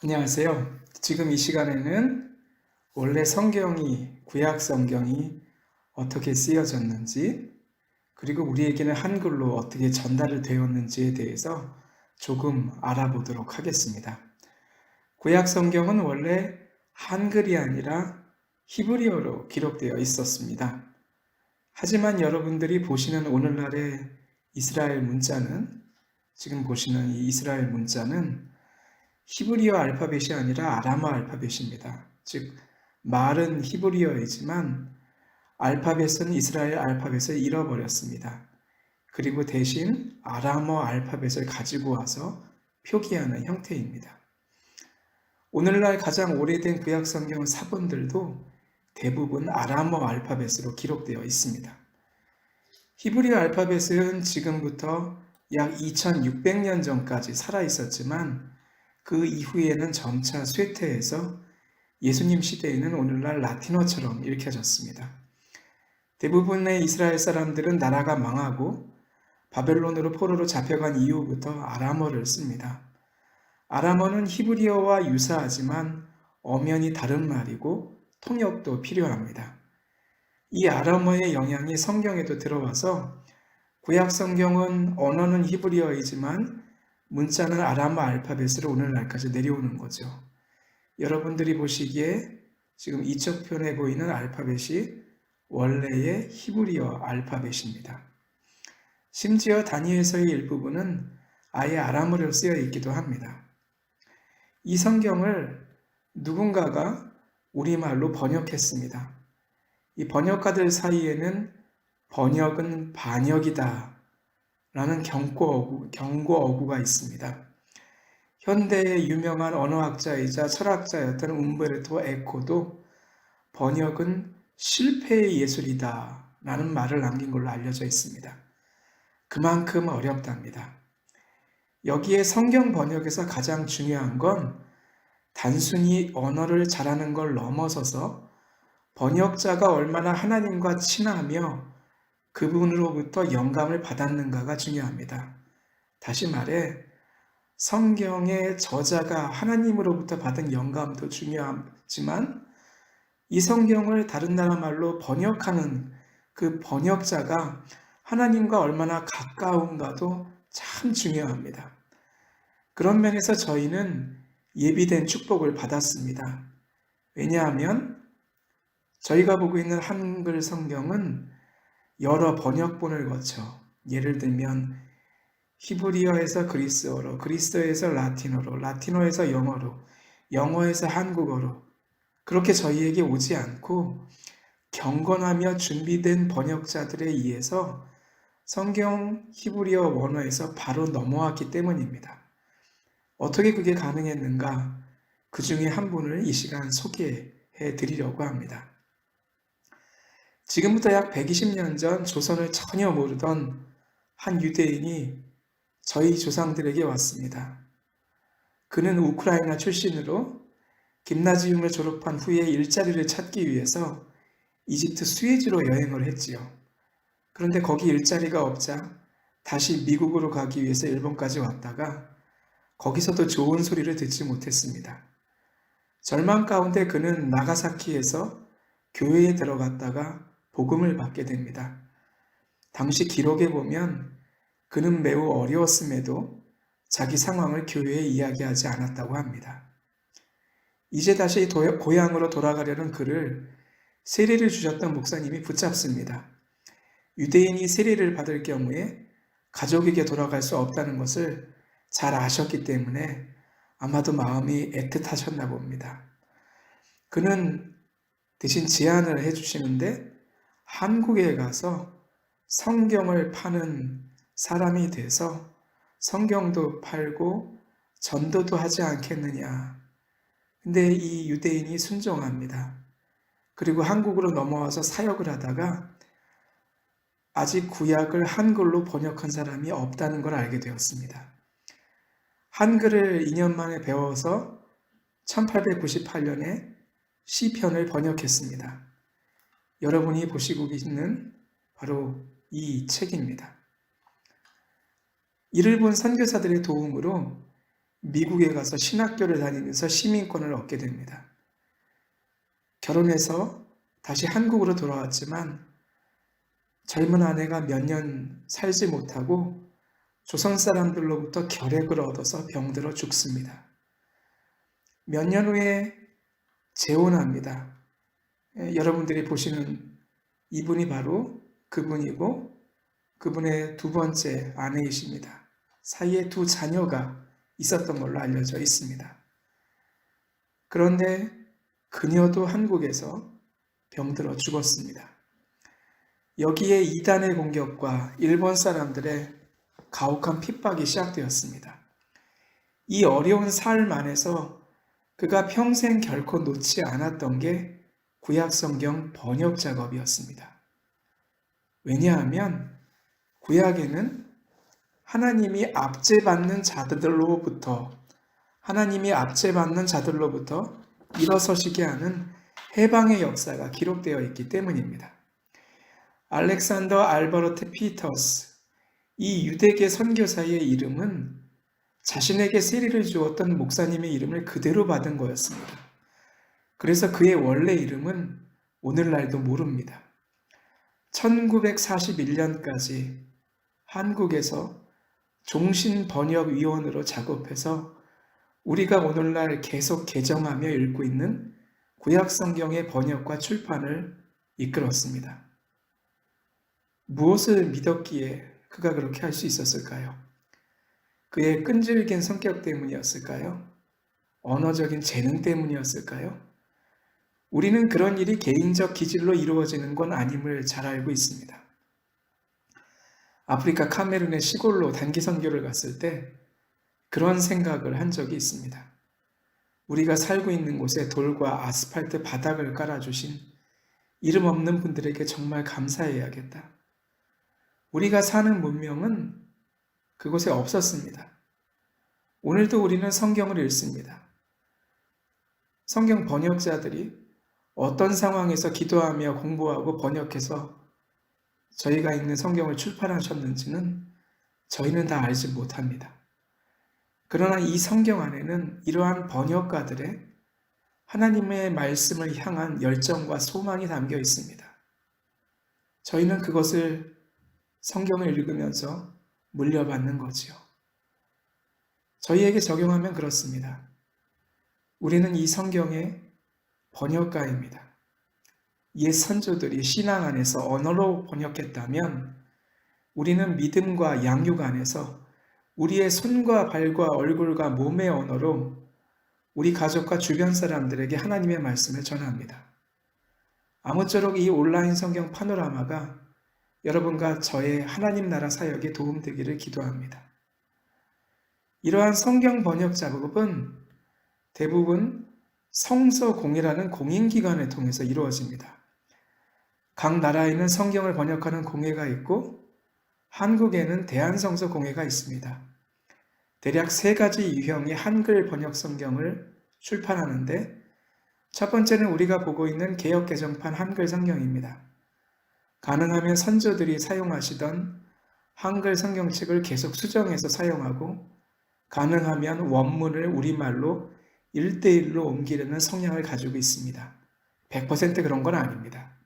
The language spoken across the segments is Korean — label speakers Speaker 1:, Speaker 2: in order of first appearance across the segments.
Speaker 1: 안녕하세요. 지금 이 시간에는 원래 구약 성경이 어떻게 쓰여졌는지, 그리고 우리에게는 한글로 어떻게 전달을 되었는지에 대해서 조금 알아보도록 하겠습니다. 구약 성경은 원래 한글이 아니라 히브리어로 기록되어 있었습니다. 하지만 여러분들이 보시는 오늘날의 이스라엘 문자는, 지금 보시는 이 이스라엘 문자는 히브리어 알파벳이 아니라 아람어 알파벳입니다. 즉, 말은 히브리어이지만 알파벳은 이스라엘 알파벳을 잃어버렸습니다. 그리고 대신 아람어 알파벳을 가지고 와서 표기하는 형태입니다. 오늘날 가장 오래된 구약 성경 사본들도 대부분 아람어 알파벳으로 기록되어 있습니다. 히브리어 알파벳은 지금부터 약 2600년 전까지 살아 있었지만 그 이후에는 점차 쇠퇴해서 예수님 시대에는 오늘날 라틴어처럼 읽혀졌습니다. 대부분의 이스라엘 사람들은 나라가 망하고 바벨론으로 포로로 잡혀간 이후부터 아람어를 씁니다. 아람어는 히브리어와 유사하지만 엄연히 다른 말이고 통역도 필요합니다. 이 아람어의 영향이 성경에도 들어와서 구약 성경은 언어는 히브리어이지만 문자는 아람어 알파벳으로 오늘날까지 내려오는 거죠. 여러분들이 보시기에 지금 이쪽 편에 보이는 알파벳이 원래의 히브리어 알파벳입니다. 심지어 다니엘서의 일부분은 아예 아람어로 쓰여 있기도 합니다. 이 성경을 누군가가 우리말로 번역했습니다. 이 번역가들 사이에는 번역은 반역이다 라는 경고어구가 있습니다. 현대의 유명한 언어학자이자 철학자였던 움베르토 에코도 번역은 실패의 예술이다 라는 말을 남긴 걸로 알려져 있습니다. 그만큼 어렵답니다. 여기에 성경 번역에서 가장 중요한 건 단순히 언어를 잘하는 걸 넘어서서 번역자가 얼마나 하나님과 친하며 그분으로부터 영감을 받았는가가 중요합니다. 다시 말해 성경의 저자가 하나님으로부터 받은 영감도 중요하지만 이 성경을 다른 나라 말로 번역하는 그 번역자가 하나님과 얼마나 가까운가도 참 중요합니다. 그런 면에서 저희는 예비된 축복을 받았습니다. 왜냐하면 저희가 보고 있는 한글 성경은 여러 번역본을 거쳐, 예를 들면 히브리어에서 그리스어로, 그리스어에서 라틴어로, 라틴어에서 영어로, 영어에서 한국어로 그렇게 저희에게 오지 않고 경건하며 준비된 번역자들에 의해서 성경 히브리어 원어에서 바로 넘어왔기 때문입니다. 어떻게 그게 가능했는가? 그 중에 한 분을 이 시간 소개해 드리려고 합니다. 지금부터 약 120년 전 조선을 전혀 모르던 한 유대인이 저희 조상들에게 왔습니다. 그는 우크라이나 출신으로 김나지움을 졸업한 후에 일자리를 찾기 위해서 이집트 수에즈로 여행을 했지요. 그런데 거기 일자리가 없자 다시 미국으로 가기 위해서 일본까지 왔다가 거기서도 좋은 소리를 듣지 못했습니다. 절망 가운데 그는 나가사키에서 교회에 들어갔다가 복음을 받게 됩니다. 당시 기록에 보면 그는 매우 어려웠음에도 자기 상황을 교회에 이야기하지 않았다고 합니다. 이제 다시 고향으로 돌아가려는 그를 세례를 주셨던 목사님이 붙잡습니다. 유대인이 세례를 받을 경우에 가족에게 돌아갈 수 없다는 것을 잘 아셨기 때문에 아마도 마음이 애틋하셨나 봅니다. 그는 대신 제안을 해주시는데 한국에 가서 성경을 파는 사람이 돼서 성경도 팔고 전도도 하지 않겠느냐. 근데 이 유대인이 순종합니다. 그리고 한국으로 넘어와서 사역을 하다가 아직 구약을 한글로 번역한 사람이 없다는 걸 알게 되었습니다. 한글을 2년 만에 배워서 1898년에 시편을 번역했습니다. 여러분이 보시고 계시는 바로 이 책입니다. 이를 본 선교사들의 도움으로 미국에 가서 신학교를 다니면서 시민권을 얻게 됩니다. 결혼해서 다시 한국으로 돌아왔지만 젊은 아내가 몇 년 살지 못하고 조선 사람들로부터 결핵을 얻어서 병들어 죽습니다. 몇 년 후에 재혼합니다. 여러분들이 보시는 이분이 바로 그분이고 그분의 두 번째 아내이십니다. 사이에 두 자녀가 있었던 걸로 알려져 있습니다. 그런데 그녀도 한국에서 병들어 죽었습니다. 여기에 이단의 공격과 일본 사람들의 가혹한 핍박이 시작되었습니다. 이 어려운 삶 안에서 그가 평생 결코 놓지 않았던 게 구약성경 번역 작업이었습니다. 왜냐하면 구약에는 하나님이 압제받는 자들로부터 일어서시게 하는 해방의 역사가 기록되어 있기 때문입니다. 알렉산더 알버트 피터스, 이 유대계 선교사의 이름은 자신에게 세리를 주었던 목사님의 이름을 그대로 받은 거였습니다. 그래서 그의 원래 이름은 오늘날도 모릅니다. 1941년까지 한국에서 종신번역위원으로 작업해서 우리가 오늘날 계속 개정하며 읽고 있는 구약성경의 번역과 출판을 이끌었습니다. 무엇을 믿었기에 그가 그렇게 할 수 있었을까요? 그의 끈질긴 성격 때문이었을까요? 언어적인 재능 때문이었을까요? 우리는 그런 일이 개인적 기질로 이루어지는 건 아님을 잘 알고 있습니다. 아프리카 카메룬의 시골로 단기 선교를 갔을 때 그런 생각을 한 적이 있습니다. 우리가 살고 있는 곳에 돌과 아스팔트 바닥을 깔아주신 이름 없는 분들에게 정말 감사해야겠다. 우리가 사는 문명은 그곳에 없었습니다. 오늘도 우리는 성경을 읽습니다. 성경 번역자들이 어떤 상황에서 기도하며 공부하고 번역해서 저희가 읽는 성경을 출판하셨는지는 저희는 다 알지 못합니다. 그러나 이 성경 안에는 이러한 번역가들의 하나님의 말씀을 향한 열정과 소망이 담겨 있습니다. 저희는 그것을 성경을 읽으면서 물려받는 거지요. 저희에게 적용하면 그렇습니다. 우리는 이 성경의 번역가입니다. 옛 선조들이 신앙 안에서 언어로 번역했다면 우리는 믿음과 양육 안에서 우리의 손과 발과 얼굴과 몸의 언어로 우리 가족과 주변 사람들에게 하나님의 말씀을 전합니다. 아무쪼록 이 온라인 성경 파노라마가 여러분과 저의 하나님 나라 사역에 도움되기를 기도합니다. 이러한 성경 번역 작업은 대부분 성서공회라는 공인기관을 통해서 이루어집니다. 각 나라에는 성경을 번역하는 공회가 있고 한국에는 대한성서공회가 있습니다. 대략 3가지 유형의 한글 번역 성경을 출판하는데 첫 번째는 우리가 보고 있는 개역개정판 한글 성경입니다. 가능하면 선조들이 사용하시던 한글 성경책을 계속 수정해서 사용하고 가능하면 원문을 우리말로 1:1로 옮기려는 성향을 가지고 있습니다. 100% 그런 건 아닙니다.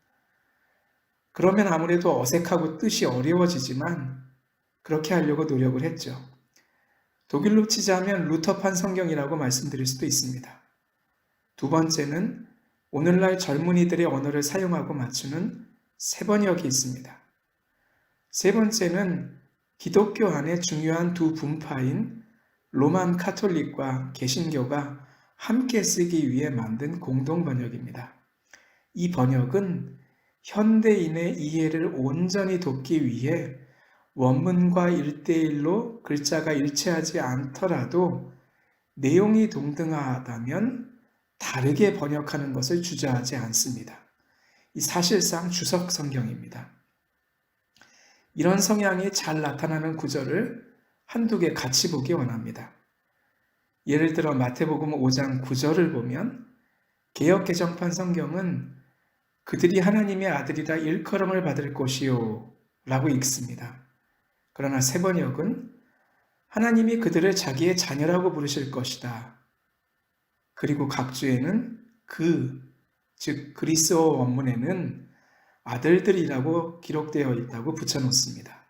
Speaker 1: 그러면 아무래도 어색하고 뜻이 어려워지지만 그렇게 하려고 노력을 했죠. 독일로 치자면 루터판 성경이라고 말씀드릴 수도 있습니다. 두 번째는 오늘날 젊은이들의 언어를 사용하고 맞추는 새번역이 있습니다. 세 번째는 기독교 안에 중요한 두 분파인 로만 카톨릭과 개신교가 함께 쓰기 위해 만든 공동 번역입니다. 이 번역은 현대인의 이해를 온전히 돕기 위해 원문과 1:1로 글자가 일치하지 않더라도 내용이 동등하다면 다르게 번역하는 것을 주저하지 않습니다. 이 사실상 주석 성경입니다. 이런 성향이 잘 나타나는 구절을 한두 개 같이 보기 원합니다. 예를 들어 마태복음 5장 9절을 보면 개역개정판 성경은 그들이 하나님의 아들이라 일컬음을 받을 것이요 라고 읽습니다. 그러나 새번역은 하나님이 그들을 자기의 자녀라고 부르실 것이다. 그리고 각주에는 즉 그리스어 원문에는 아들들이라고 기록되어 있다고 붙여놓습니다.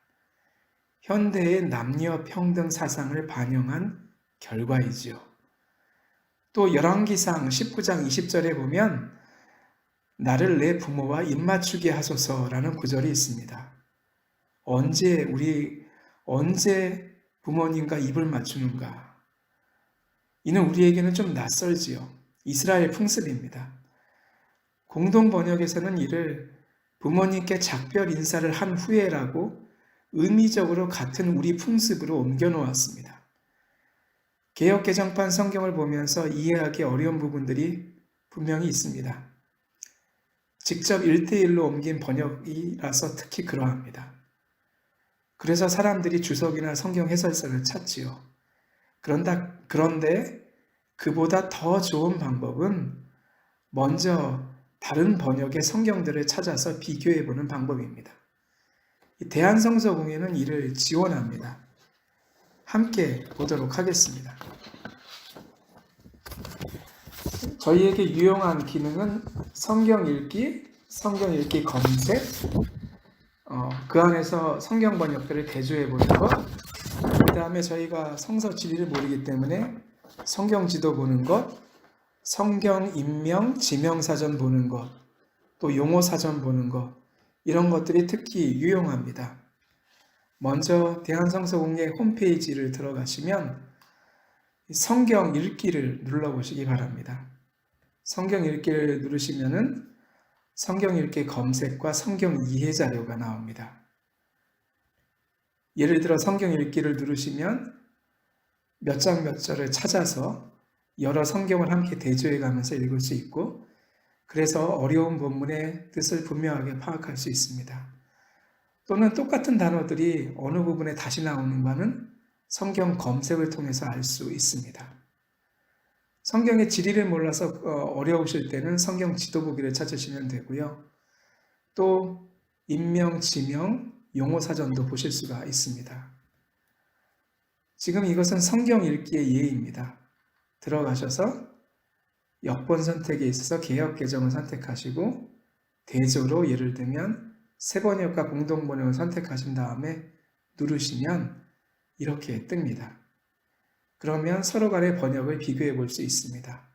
Speaker 1: 현대의 남녀 평등 사상을 반영한 결과이지요. 또 열왕기상 19장 20절에 보면 나를 내 부모와 입맞추게 하소서라는 구절이 있습니다. 언제 부모님과 입을 맞추는가? 이는 우리에게는 좀 낯설지요. 이스라엘 풍습입니다. 공동 번역에서는 이를 부모님께 작별 인사를 한 후에라고 의미적으로 같은 우리 풍습으로 옮겨 놓았습니다. 개역개정판 성경을 보면서 이해하기 어려운 부분들이 분명히 있습니다. 직접 1:1로 옮긴 번역이라서 특히 그러합니다. 그래서 사람들이 주석이나 성경 해설서를 찾지요. 그런데 그보다 더 좋은 방법은 먼저 다른 번역의 성경들을 찾아서 비교해보는 방법입니다. 대한성서공회는 이를 지원합니다. 함께 보도록 하겠습니다. 저희에게 유용한 기능은 성경 읽기 검색, 그 안에서 성경 번역들을 대조해 보는 것, 그 다음에 저희가 성서 지리를 모르기 때문에 성경 지도 보는 것, 성경 인명 지명사전 보는 것, 또 용어사전 보는 것, 이런 것들이 특히 유용합니다. 먼저 대한성서공회 홈페이지를 들어가시면 성경 읽기를 눌러보시기 바랍니다. 성경 읽기를 누르시면은 성경 읽기 검색과 성경 이해 자료가 나옵니다. 예를 들어 성경 읽기를 누르시면 몇 장 몇 절을 찾아서 여러 성경을 함께 대조해 가면서 읽을 수 있고, 그래서 어려운 본문의 뜻을 분명하게 파악할 수 있습니다. 또는 똑같은 단어들이 어느 부분에 다시 나오는가는 성경 검색을 통해서 알 수 있습니다. 성경의 지리를 몰라서 어려우실 때는 성경 지도 보기를 찾으시면 되고요. 또 인명, 지명, 용어사전도 보실 수가 있습니다. 지금 이것은 성경 읽기의 예입니다. 들어가셔서 역번 선택에 있어서 개역개정을 선택하시고 대조로 예를 들면 새번역과 공동번역을 선택하신 다음에 누르시면 이렇게 뜹니다. 그러면 서로 간의 번역을 비교해 볼 수 있습니다.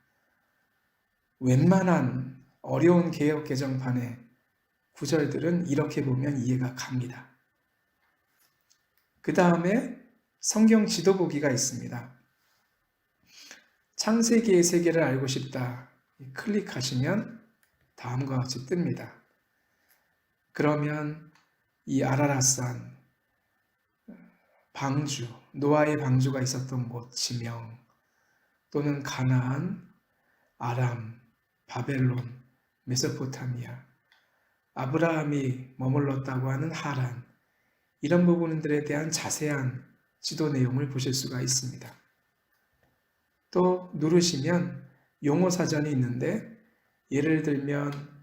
Speaker 1: 웬만한 어려운 개역개정판의 구절들은 이렇게 보면 이해가 갑니다. 그 다음에 성경 지도 보기가 있습니다. 창세기의 세계를 알고 싶다. 클릭하시면 다음과 같이 뜹니다. 그러면 이 아라랏산, 방주, 노아의 방주가 있었던 곳 지명, 또는 가나안, 아람, 바벨론, 메소포타미아, 아브라함이 머물렀다고 하는 하란, 이런 부분들에 대한 자세한 지도 내용을 보실 수가 있습니다. 또 누르시면 용어 사전이 있는데, 예를 들면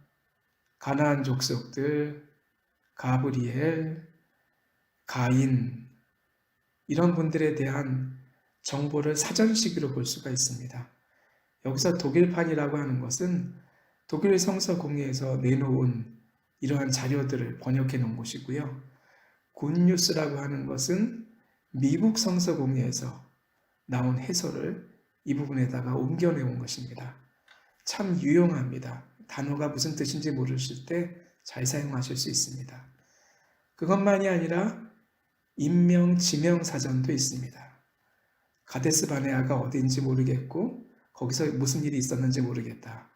Speaker 1: 가나안 족속들, 가브리엘, 가인, 이런 분들에 대한 정보를 사전식으로 볼 수가 있습니다. 여기서 독일판이라고 하는 것은 독일 성서공회에서 내놓은 이러한 자료들을 번역해 놓은 것이고요. 굿뉴스라고 하는 것은 미국 성서공회에서 나온 해설을 이 부분에다가 옮겨내온 것입니다. 참 유용합니다. 단어가 무슨 뜻인지 모르실 때 잘 사용하실 수 있습니다. 그것만이 아니라 인명 지명 사전도 있습니다. 가데스 바네아가 어디인지 모르겠고 거기서 무슨 일이 있었는지 모르겠다.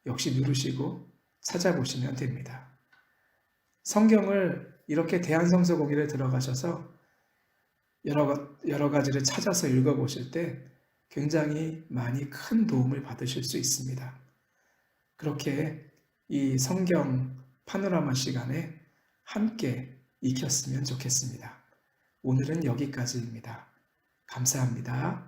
Speaker 1: 역시 누르시고 찾아보시면 됩니다. 성경을 이렇게 대한성서공회를 들어가셔서 여러 가지를 찾아서 읽어보실 때 굉장히 많이 큰 도움을 받으실 수 있습니다. 그렇게 이 성경 파노라마 시간에 함께 익혔으면 좋겠습니다. 오늘은 여기까지입니다. 감사합니다.